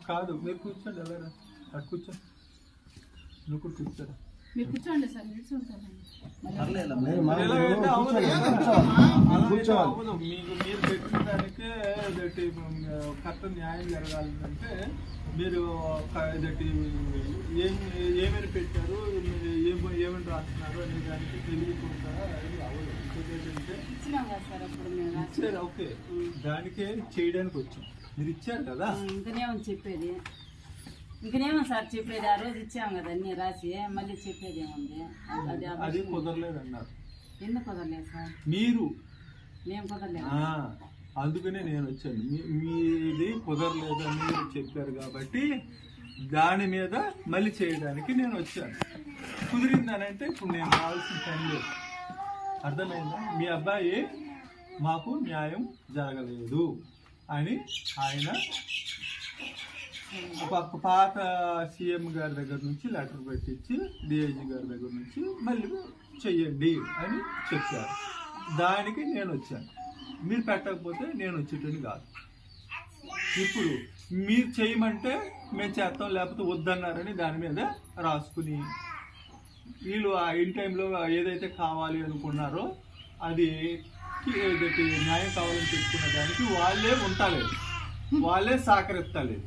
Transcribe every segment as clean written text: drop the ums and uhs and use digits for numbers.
కాదు మీరు కూర్చోండి, ఎలా అటు కూర్చోండి, నువ్వు కూడా కూర్చోరా. మీరు కూర్చోండి సార్, మీకు మీరు పెట్టిన దానికే కరెక్ట్ న్యాయం జరగాలంటే మీరు ఏమేమి పెట్టారు, మీరు ఏమేమి రాస్తున్నారు అనే దానికి తెలియకుండా అవ్వదు. ఇచ్చారు, ఓకే, దానికే చేయడానికి వచ్చాం. మీరు ఇచ్చారు కదా, ఇంకనేమో చెప్పేది, ఇంకనేమో సార్ చెప్పేది. ఆ రోజు ఇచ్చాము కదా అన్ని రాసి, మళ్ళీ చెప్పేది ఏముంది? అది కుదరలేదు అన్నారు. ఎందుకు కుదరలేదు సార్? మీరు మేము కుదరలేదు, అందుకనే నేను వచ్చాను. మీది కుదరలేదు అని మీరు చెప్పారు కాబట్టి దాని మీద మళ్ళీ చేయడానికి నేను వచ్చాను. కుదిరిందనంటే ఇప్పుడు నేను కావాల్సిన పని లేదు. అర్థమైందా? మీ అబ్బాయి మాకు న్యాయం జరగలేదు అని ఆయన పాత సీఎం గారి దగ్గర నుంచి లెటర్ పెట్టించి డిఐజీ గారి దగ్గర నుంచి మళ్ళీ చెయ్యండి అని చెప్పారు. దానికి నేను వచ్చాను. మీరు పెట్టకపోతే నేను వచ్చేటని కాదు. ఇప్పుడు మీరు చేయమంటే మేము చేస్తాం, లేకపోతే వద్దన్నారని దాని మీద రాసుకుని వీళ్ళు ఆ ఇన్ టైంలో ఏదైతే కావాలి అనుకున్నారో అది న్యాయం కావాలని చెప్పుకున్న దానికి వాళ్ళే ఉండలేదు, వాళ్ళే సహకరిస్తలేదు.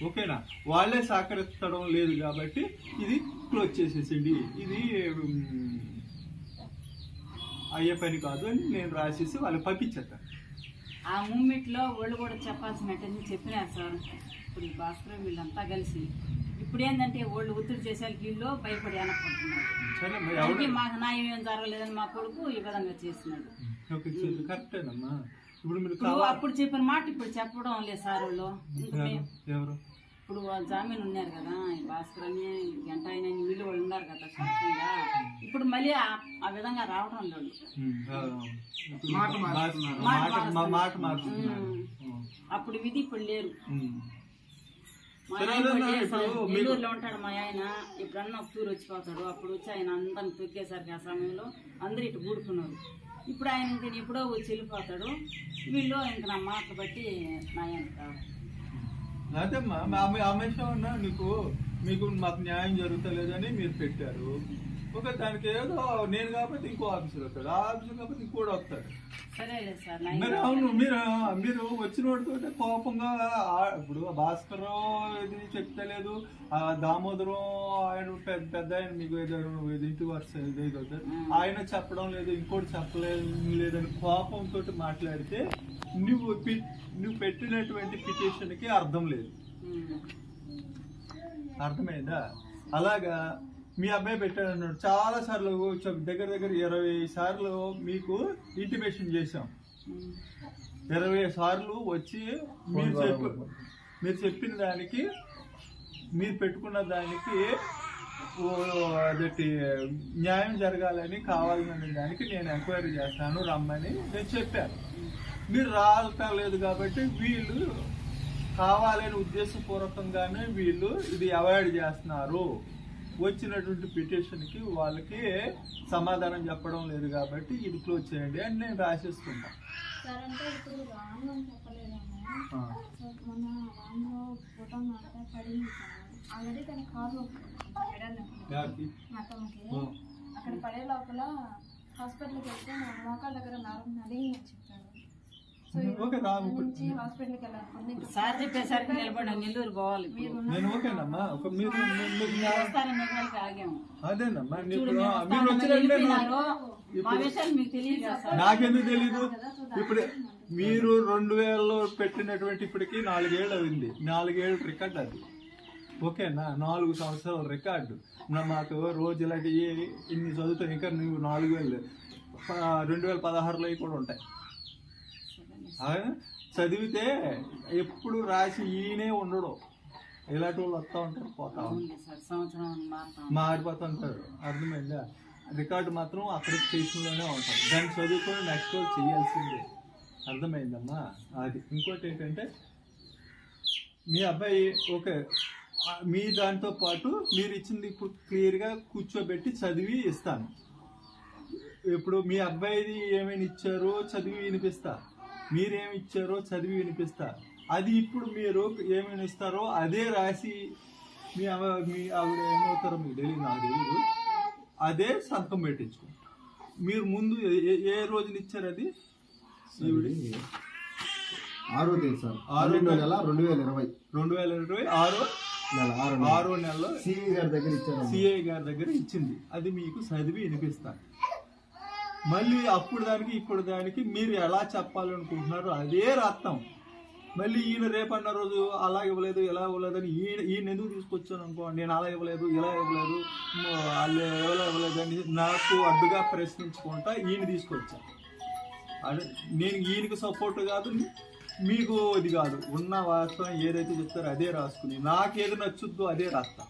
ఓకేనా? వాళ్ళే సహకరించడం లేదు కాబట్టి ఇది క్లోజ్ చేసేసింది, ఇది అయ్యే పని కాదు అని నేను రాసేసి వాళ్ళకి పంపించేస్తాను. ఆ మూమెంట్లో వాళ్ళు కూడా చెప్పాల్సినట్టు చెప్పినారు సార్. ఇప్పుడు ఈ భాస్కర్ వీళ్ళంతా కలిసి ఇప్పుడు ఏంటంటే వాళ్ళు ఒత్తిడి చేసేకి వీళ్ళు భయపడి అనకుంటున్నారు. మాకు న్యాయం ఏం జరగలేదని మా కొడుకు ఈ విధంగా చేస్తున్నాడు. కరెక్టేనమ్మా. ఇప్పుడు మీరు అప్పుడు చెప్పిన మాట ఇప్పుడు చెప్పడం లేదు సార్. వాళ్ళు ఎవరు ఇప్పుడు జామీన్ ఉన్నారు కదా, భాస్కర్ అని గంట అయిన వీళ్ళు వాళ్ళు ఉన్నారు కదా సొంతంగా. ఇప్పుడు మళ్ళీ ఆ విధంగా రావడం లేదు. అప్పుడు విధి ఇప్పుడు లేరు. నెల్లూరులో ఉంటాడు మా ఆయన. ఎప్పుడన్నా ఒక తూరు వచ్చిపోతాడు. అప్పుడు వచ్చి ఆయన అందరిని తొక్కేసరికి ఆ సమయంలో అందరూ ఇటు కూడుకున్నారు. ఇప్పుడు ఆయన ఇంక ఎప్పుడో వచ్చి వెళ్ళిపోతాడు. వీళ్ళు ఇంక నా మాటలు బట్టి నా ఆయన కావాలి. అదేమ్మా, అమ్మేషమన్నా మీకు మాకు న్యాయం జరుగుతలేదని మీరు పెట్టారు. ఒక దానికి ఏదో నేను కాబట్టి ఇంకో ఆఫీసర్ వస్తాడు, ఆ ఆఫీసర్ కాబట్టి ఇంకోటి వస్తాడు. మరి అవును, మీరు వచ్చిన వాడితో కోపంగా ఇప్పుడు భాస్కర్ ఇది చెప్తలేదు, దామోదరం ఆయన పెద్ద ఆయన మీకు ఏదో ఇంటి వరుస ఆయన చెప్పడం లేదు, ఇంకోటి చెప్పలేదని కోపంతో మాట్లాడితే నువ్వు పెట్టినటువంటి పిటిషన్కి అర్థం లేదు. అర్థమైందా? అలాగా మీ అబ్బాయి పెట్టాడన్నాడు. చాలా సార్లు దగ్గర 20 సార్లు మీకు ఇంటిమేషన్ చేశాం. 20 సార్లు వచ్చి మీరు చెప్పిన దానికి, మీరు పెట్టుకున్న దానికి అదటి న్యాయం జరగాలని కావాలనే దానికి నేను ఎంక్వైరీ చేస్తాను రమ్మని నేను చెప్పాను. మీరు రాలేదు కాబట్టి వీళ్ళు కావాలని ఉద్దేశపూర్వకంగానే వీళ్ళు ఇది అవాయిడ్ చేస్తున్నారు. వచ్చినటువంటి పిటిషన్కి వాళ్ళకి సమాధానం చెప్పడం లేదు కాబట్టి ఇది క్లోజ్ చేయండి అని నేను రాసేసుకున్నా. అక్కడ పడే లోపల హాస్పిటల్కి వెళ్తే నా మోకాళ్ళ దగ్గర నలిగి చెప్పారు. సార్ చెప్పేసరికి నిలబడి నెల్లూరు పోవాలి. నేను ఓకేనమ్మా. నాకెందుకు తెలీదు? ఇప్పుడు మీరు 2000లో పెట్టినటువంటి ఇప్పటికి 4 ఏళ్ళు అయింది. 4 ఏళ్ళు రికార్డు అది. ఓకేనా? 4 సంవత్సరాల రికార్డు. మాకు రోజు ఇలాంటి ఇన్ని చదువుతాయి. ఇంకా నువ్వు 2016లో కూడా ఉంటాయి. చదివితే ఎప్పుడు రాసి ఈయనే ఉండడు. ఇలాంటి వాళ్ళు వస్తూ ఉంటారు, పోతా ఉంటారు, మారిపోతూ ఉంటారు. అర్థమైందా? రికార్డు మాత్రం అక్కడ స్టేషన్లోనే ఉంటారు. దాన్ని చదువుకొని నెక్స్ట్ రోజు చేయాల్సిందే. అర్థమైందమ్మా? అది. ఇంకోటి ఏంటంటే మీ అబ్బాయి ఓకే మీ దాంతో పాటు మీరు ఇచ్చింది ఇప్పుడు క్లియర్గా కూర్చోబెట్టి చదివి ఇస్తాను. ఇప్పుడు మీ అబ్బాయిది ఏమైనా ఇచ్చారో చదివి వినిపిస్తా, మీరేమి ఇచ్చారో చదివి వినిపిస్తా. అది ఇప్పుడు మీరు ఏమైనా ఇస్తారో అదే రాసి మీ ఆవిడ ఏమవుతారో మీకు తెలియదు, నాకు తెలియదు, అదే సంతకం పెట్టించుకో. మీరు ముందు ఏ రోజున ఇచ్చారు అది? 6వ తేదీ సార్, 6వ నెల 2020, 6వ నెలలో సిఐ గారి దగ్గర ఇచ్చింది. అది మీకు చదివి వినిపిస్తాను. మళ్ళీ అప్పుడు దానికి ఇప్పుడు దానికి మీరు ఎలా చెప్పాలనుకుంటున్నారో అదే రాస్తాం. మళ్ళీ ఈయన రేపన్న రోజు అలా ఇవ్వలేదు ఇలా ఇవ్వలేదు అని ఈయన ఎందుకు తీసుకొచ్చాను అనుకో, నేను అలా ఇవ్వలేదు ఇలా ఇవ్వలేదు వాళ్ళు ఎలా ఇవ్వలేదు అని నాకు అడ్డుగా ప్రశ్నించుకుంటా ఈయన తీసుకొచ్చాను. అదే నేను ఈయనకి సపోర్ట్ కాదు, మీకు ఇది కాదు, ఉన్న వాస్తవం ఏదైతే చెప్తారో అదే రాసుకుని నాకేది నచ్చుద్దో అదే రాస్తా.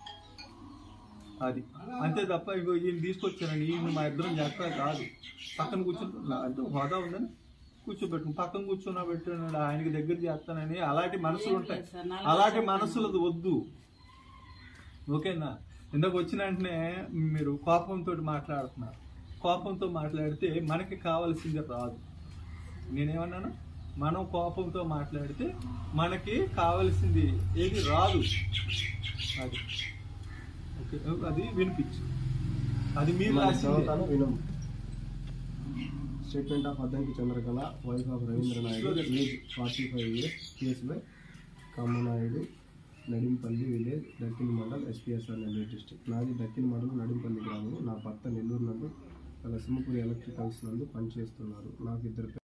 అది అంతే తప్ప ఇంకో ఈయన తీసుకొచ్చానండి ఈయన మా ఇద్దరం చేస్తా కాదు. పక్కన కూర్చుని అంటే హోదా ఉందని కూర్చోబెట్టుకుని పక్కన కూర్చున్నా పెట్టాడు ఆయనకి దగ్గర చేస్తానని అలాంటి మనసులు ఉంటాయి. అలాంటి మనసులు వద్దు, ఓకేనా? ఇందాక వచ్చిన వెంటనే మీరు కోపంతో మాట్లాడుతున్నారు. కోపంతో మాట్లాడితే మనకి కావాల్సింది రాదు. నేనేమన్నాను? మనం కోపంతో మాట్లాడితే మనకి కావాల్సింది ఏది రాదు. అది ఓకే, అది వినిపించు. అది మీరు వినం. Statement of Addanki Chandrakala, wife of Ravindra Naidu, age 45 years, case by Kammanaidu, Nadimpalli village, దక్కిన మండల్, ఎస్పీఎస్ఆర్ నెల్లూరు డిస్ట్రిక్ట్. నాది దక్కిన మండలం నడింపల్లి గ్రామం. నా భర్త నెల్లూరు నందు లక్ష్మీపురి ఎలక్ట్రికల్స్ నందు పనిచేస్తున్నారు. నాకు 2